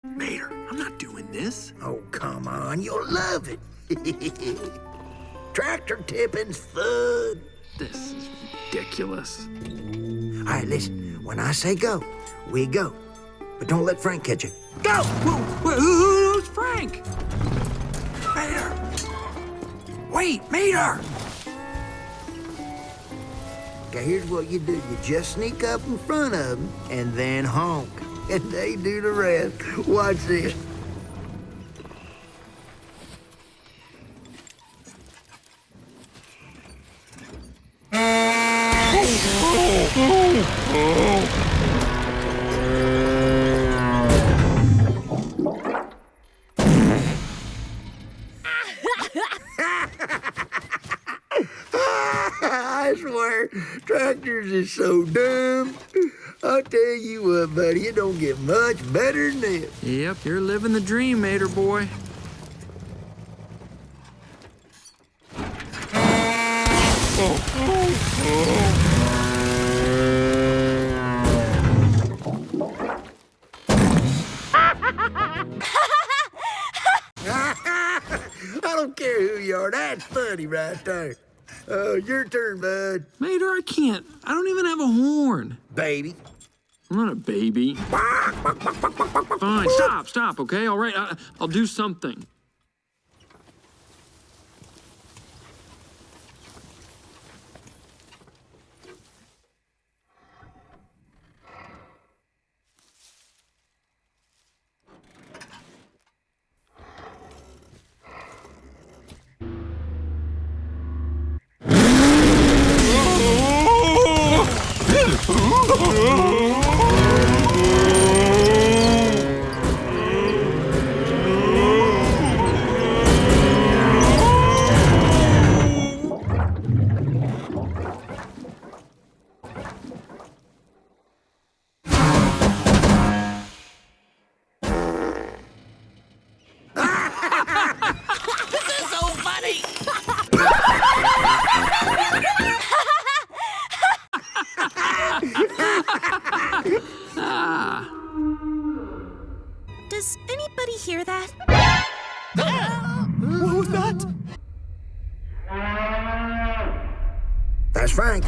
Mater, I'm not doing this. Oh, come on, you'll love it. Tractor tipping's fun. This is ridiculous. All right, listen. When I say go, we go. But don't let Frank catch you. Go! Who's Frank? Mater! Wait, Mater! Okay, here's what you do. You just sneak up in front of them and then honk. And they do the rest. Watch this. I swear, tractors is so dumb. I'll tell you what, buddy, it don't get much better than this. Yep, you're living the dream, Mater boy. I don't care who you are. That's funny right there. Your turn, bud. Mater, I can't. I don't even have a horn. Baby. I'm not a baby. Fine, stop, okay? All right, I'll do something. Does anybody hear that? What was that? That's Frank.